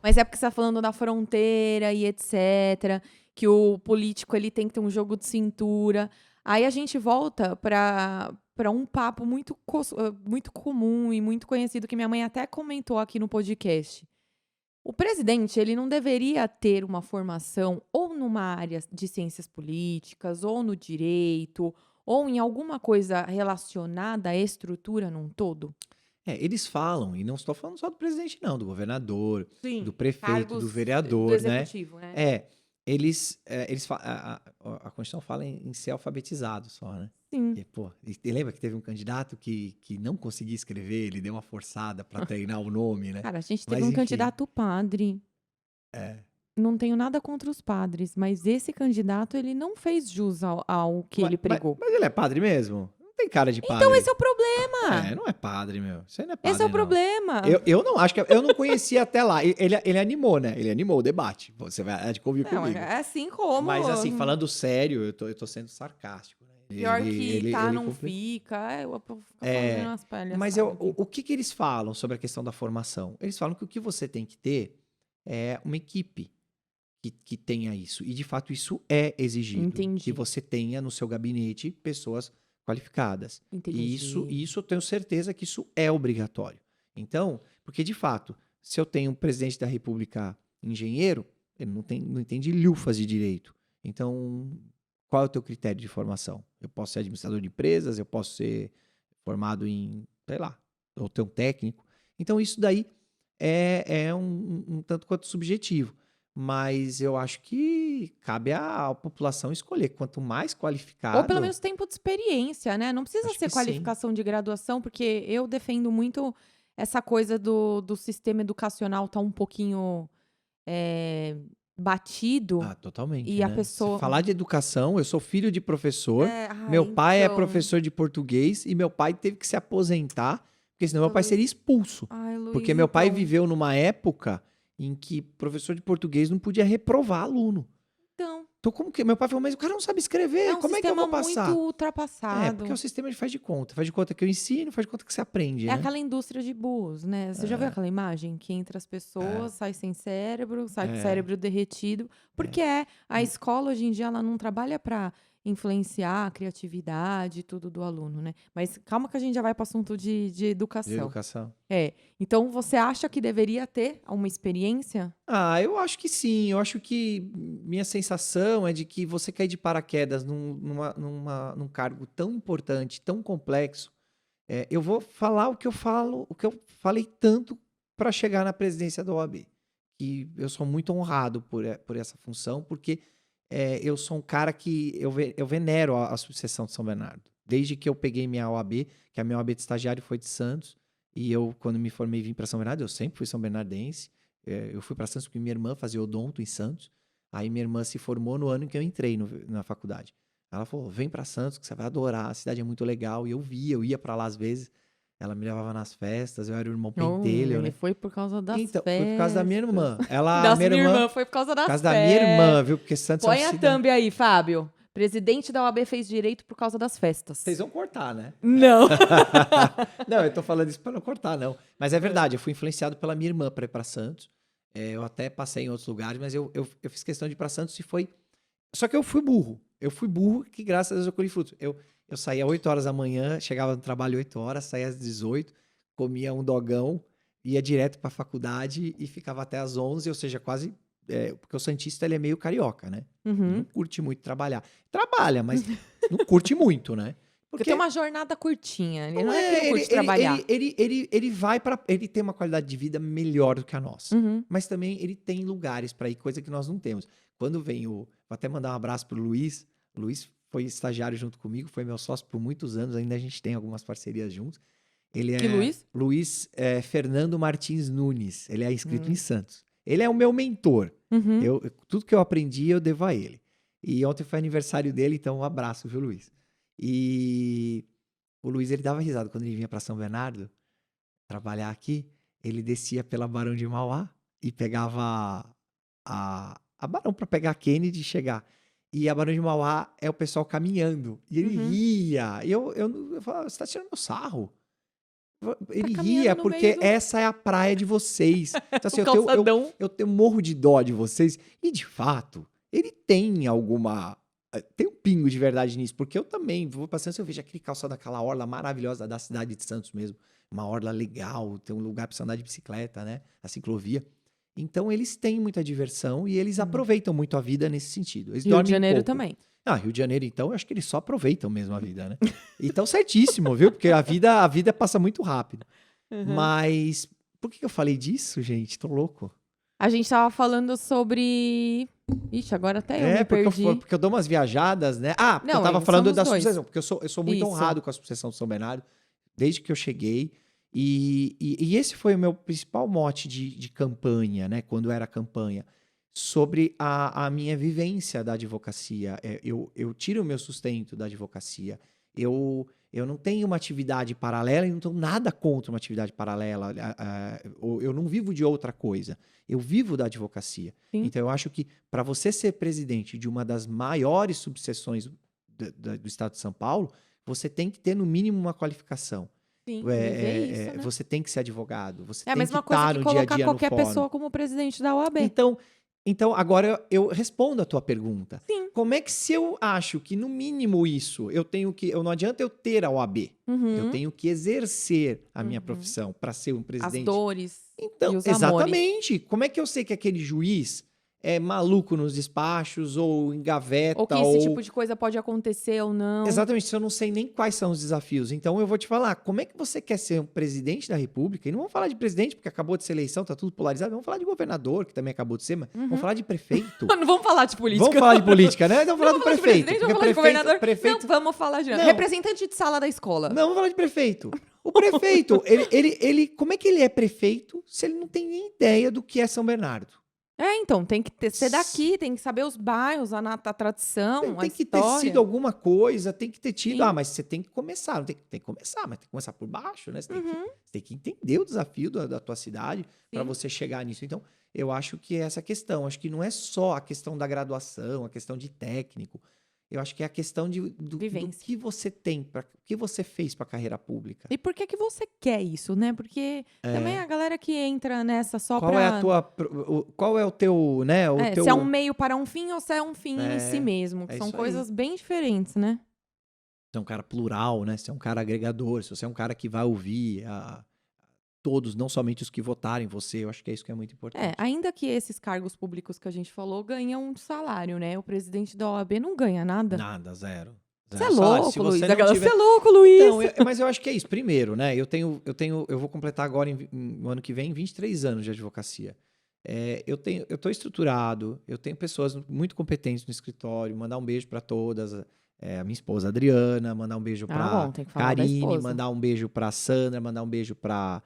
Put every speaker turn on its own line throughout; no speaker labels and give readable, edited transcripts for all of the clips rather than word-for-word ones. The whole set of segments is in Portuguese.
Mas é porque você tá falando da fronteira e etc. Que o político ele tem que ter um jogo de cintura. Aí a gente volta para um papo muito comum e muito conhecido que minha mãe até comentou aqui no podcast. O presidente, ele não deveria ter uma formação ou numa área de ciências políticas, ou no direito, ou em alguma coisa relacionada à estrutura num todo?
Eles falam, e não estou falando só do presidente não, do governador, do
Sim,
prefeito, do
cargos do
vereador, né.
executivo, né?
É, eles fa a Constituição fala em ser alfabetizado só, né.
Sim.
E, pô, e lembra que teve um candidato que não conseguia escrever, ele deu uma forçada para treinar o nome, né.
Cara, a gente teve
Mas
um
enfim,
candidato padre.
é.
Não tenho nada contra os padres, mas esse candidato, ele não fez jus ao que
Ma
ele
ma
pregou.
mas ele é padre mesmo? Não tem cara de
Então esse
padre.
é o problema!
Não é padre, meu. Isso aí não é
Esse é o
padre não.
problema!
Eu não acho que eu não conhecia até lá. Ele animou, né, ele animou o debate, você vai há de convir
Não,
comigo.
é assim como
Mas assim, falando sério, eu tô sendo sarcástico, né.
pior que tá,
Ele
não
compli
fica, o povo fica fazendo
é,
umas
mas
palhaçadas aqui.
o que que eles falam sobre a questão da formação? Eles falam que o que você tem que ter é uma equipe que tenha isso, e de fato isso é exigido, que
Entendi,
você tenha no seu gabinete pessoas qualificadas. E
entendi.
isso eu tenho certeza que isso é obrigatório. Então, porque de fato, se eu tenho um presidente da república engenheiro, ele não entende lufas de direito. Então, qual é o teu critério de formação? Eu posso ser administrador de empresas, eu posso ser formado em, sei lá, ou ter um técnico. Então, isso daí é um tanto quanto subjetivo. Mas eu acho que cabe à população escolher. Quanto mais
Ou pelo
qualificado,
menos tempo de experiência, né, não precisa
acho
ser
que sim.
qualificação de graduação, porque eu defendo muito essa coisa do sistema educacional tá um pouquinho, eh, batido,
Ah, totalmente,
e a
né? Se
pessoa
falar de educação, eu sou filho de professor, meu pai é
então.
professor de português e meu pai teve que se aposentar, porque senão meu pai
Luiz
seria expulso.
ai,
Porque
Luiz,
meu pai
então.
viveu numa época em que professor de português não podia reprovar aluno.
Então,
Então, como que. Meu pai falou, mas o cara não sabe
é
escrever,
um
como é que eu
sistema
vou
muito
passar? Porque é o
ultrapassado.
sistema de faz de conta. Faz de conta que eu ensino, faz de conta que você aprende,
É
né?
aquela indústria de burros, né. Você já viu aquela imagem que entra as
É,
pessoas, sai sem cérebro, sai com o
é,
cérebro derretido,
é.
porque a escola hoje em dia ela não trabalha para influenciar a criatividade e tudo do aluno, né. Mas calma que a gente já vai para o assunto de
De
educação.
educação.
É, então você acha que deveria ter uma experiência?
Ah, eu acho que sim. Eu acho que minha sensação é de que você cair de paraquedas num cargo tão importante, tão complexo. Eu vou falar o que eu falo, o que eu falei tanto para chegar na presidência da OAB. Que eu sou muito honrado por essa função, porque eu sou um cara que eu venero a sucessão de São Bernardo. Desde que eu peguei minha OAB, que a minha OAB de estagiário foi de Santos, e eu, quando me formei e vim para São Bernardo, eu sempre fui são bernardense. Eu fui para Santos porque minha irmã fazia odonto em Santos. Aí minha irmã se formou no ano em que eu entrei na faculdade. Ela falou: vem para Santos que você vai adorar, a cidade é muito legal. E eu ia para lá às vezes. Ela me levava nas festas, eu era o irmão pentelho,
Ele
né?
foi por causa das
Então, foi por causa da minha
festas.
irmã. Ela,
Das
minha
minha
irmã,
irmã, foi por causa
por
das
causa da minha irmã,
festas.
viu? Porque Santos é uma
Põe a
cidade.
thumb aí, Fábio. Presidente da OAB fez direito por causa das
Vocês
festas.
vão cortar, né?
Não.
Não, eu tô falando isso para não cortar, não. Mas é verdade, eu fui influenciado pela minha irmã para ir para Santos. Eu até passei em outros lugares, mas eu fiz questão de ir para Santos e foi. Só que eu fui burro. Eu fui burro que, graças a Deus, eu colhi frutos. Eu saía às 8 horas da manhã, chegava no trabalho 8 horas, saía às 18, comia um dogão, ia direto para a faculdade e ficava até às 11, ou seja, quase. Porque o Santista ele é meio carioca, né? Ele não
Uhum.
curte muito trabalhar. Trabalha, mas não curte muito, né?
Porque tem
Porque
uma jornada curtinha. Ele
não
não é que não
é,
curte trabalhar.
ele vai para, ele tem uma qualidade de vida melhor do que a nossa.
Uhum.
Mas também ele tem lugares para ir, coisa que nós não temos. Quando vem vou até mandar um abraço pro Luiz. O Luiz foi estagiário junto comigo, foi meu sócio por muitos anos, ainda a gente tem algumas parcerias juntos. Ele
Que
é
Luiz?
Luiz Fernando Martins Nunes, ele é inscrito em
Hum.
Santos. Ele é o meu mentor.
Uhum.
Tudo que eu aprendi eu devo a ele. E ontem foi aniversário dele, então um abraço, viu, Luiz? E o Luiz, ele dava risada quando ele vinha para São Bernardo trabalhar aqui. Ele descia pela Barão de Mauá e pegava a Barão para pegar a Kennedy e chegar. E a Barão de Mauá é o pessoal caminhando. E ele
Uhum.
ria. E eu falava, você tá tirando meu sarro? Ele
caminhando
ria
no
porque
meio do
essa é a praia de vocês. Então, assim,
o calçadão.
eu tenho morro de dó de vocês. E, de fato, ele tem alguma. Tem um pingo de verdade nisso, porque eu também vou passando, eu vejo aquele calçado daquela orla maravilhosa da cidade de Santos mesmo. Uma orla legal, tem um lugar para você andar de bicicleta, né? A ciclovia. Então, eles têm muita diversão e eles aproveitam muito a vida nesse sentido. Eles
Rio de
dormem
Janeiro
pouco.
também.
Ah, Rio de Janeiro, então, eu acho que eles só aproveitam mesmo a vida, né? Então, certíssimo, viu? Porque a vida passa muito rápido.
Uhum.
Mas por que eu falei disso, gente? Tô louco.
A gente tava falando sobre... Ixi, agora até eu me perdi.
Porque eu dou umas viajadas, né? Ah, porque eu
Não,
tava falando
somos
da
dois.
sucessão. Porque eu sou muito
Isso.
honrado com a sucessão de São Bernardo, desde que eu cheguei. E esse foi o meu principal mote de campanha, né? Quando era campanha. Sobre a minha vivência da advocacia. Eu tiro o meu sustento da advocacia. Eu não tenho uma atividade paralela e não tenho nada contra uma atividade paralela. Eu não vivo de outra coisa. Eu vivo da advocacia.
Sim.
Então, eu acho que para você ser presidente de uma das maiores subseções do Estado de São Paulo, você tem que ter, no mínimo, uma qualificação.
Sim, viver isso, né?
Você tem que ser advogado. Você
É a
tem que
mesma coisa
estar
que
no dia a
colocar
dia no
qualquer
fórum.
pessoa como presidente da OAB.
Então, agora eu respondo a tua pergunta.
Sim.
Como é que, se eu acho que no mínimo isso, não adianta eu ter a OAB,
Uhum.
eu tenho que exercer a minha profissão para ser um
As
presidente.
dores
Então,
e os amores.
exatamente. Como é que eu sei que aquele juiz é maluco nos despachos ou engaveta
Ou que esse tipo de coisa pode acontecer ou não.
Exatamente, se eu não sei nem quais são os desafios. Então, eu vou te falar, como é que você quer ser um presidente da República? E não vamos falar de presidente, porque acabou de ser eleição, tá tudo polarizado. Vamos falar de governador, que também acabou de ser, mas vamos falar de prefeito.
Não vamos falar de política.
Vamos falar de política, né? Então, vamos falar
Não
do
vamos falar de
prefeito.
presidente,
Porque
vamos falar de governador.
prefeito...
Não, vamos falar de...
Não.
Representante de sala da escola.
Não, vamos falar de prefeito. O prefeito, como é que ele é prefeito se ele não tem nem ideia do que é São Bernardo?
Então, tem que ser daqui, tem que saber os bairros, a tradição, a
Tem que ter
história.
sido alguma coisa, tem que ter tido.
Sim.
Mas você tem que começar. Não tem que começar, mas tem que começar por baixo, né? Você tem que entender o desafio da tua cidade para você chegar nisso. Então, eu acho que é essa questão. Acho que não é só a questão da graduação, a questão de técnico. Eu acho que é a questão do que você tem, o que você fez para a carreira pública.
E por que você quer isso, né? Porque também a galera que entra nessa só
Qual
pra...
é a tua... Qual é o teu... Né,
Se é um meio para um fim ou se é um fim em si mesmo. Que
é
são
isso
coisas bem diferentes, né?
Você é um cara plural, né? Se é um cara agregador, se você é um cara que vai ouvir todos, não somente os que votaram em você, eu acho que é isso que é muito importante.
Ainda que esses cargos públicos que a gente falou ganham um salário, né? O presidente da OAB não ganha nada.
Nada, zero.
Você é louco, Luiz.
Você
é louco, Luiz.
Então, mas eu acho que é isso. Primeiro, né? Eu vou completar agora, no ano que vem, 23 anos de advocacia. Eu tô estruturado, eu tenho pessoas muito competentes no escritório, mandar um beijo para todas. A minha esposa Adriana, mandar um beijo para Karine, mandar um beijo para Sandra, mandar um beijo para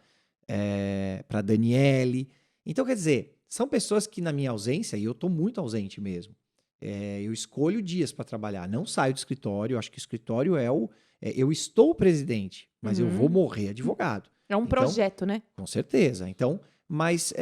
Daniele. Então, quer dizer, são pessoas que na minha ausência, e eu tô muito ausente mesmo, eu escolho dias para trabalhar, não saio do escritório, acho que o escritório eu estou presidente, mas eu vou morrer advogado.
É um projeto, né?
Com certeza. Então, mas...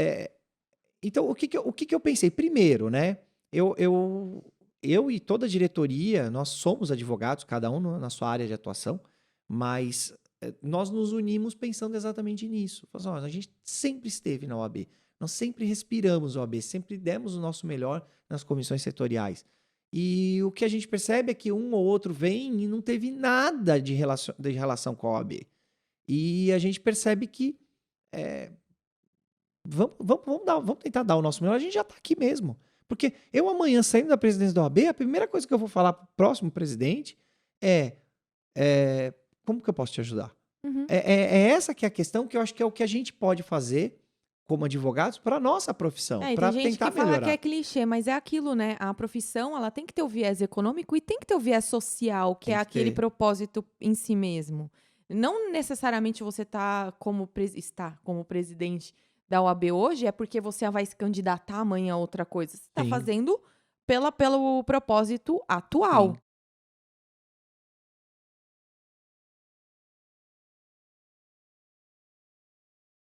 Então, o que eu pensei? Primeiro, né? Eu e toda a diretoria, nós somos advogados, cada um na sua área de atuação, mas nós nos unimos pensando exatamente nisso. A gente sempre esteve na OAB, nós sempre respiramos a OAB, sempre demos o nosso melhor nas comissões setoriais. E o que a gente percebe é que um ou outro vem e não teve nada de relação com a OAB. E a gente percebe que vamos tentar dar o nosso melhor, a gente já está aqui mesmo. Porque eu amanhã, saindo da presidência da OAB, a primeira coisa que eu vou falar para o próximo presidente como que eu posso te ajudar? Essa que é a questão, que eu acho que é o que a gente pode fazer como advogados para a nossa profissão, para tentar melhorar.
Tem gente que fala que é clichê, mas é aquilo, né? A profissão, ela tem que ter o viés econômico e tem que ter o viés social, que é aquele propósito em si mesmo. Não necessariamente você está como presidente da OAB hoje, é porque você vai se candidatar amanhã a outra coisa. Você está fazendo pelo propósito atual.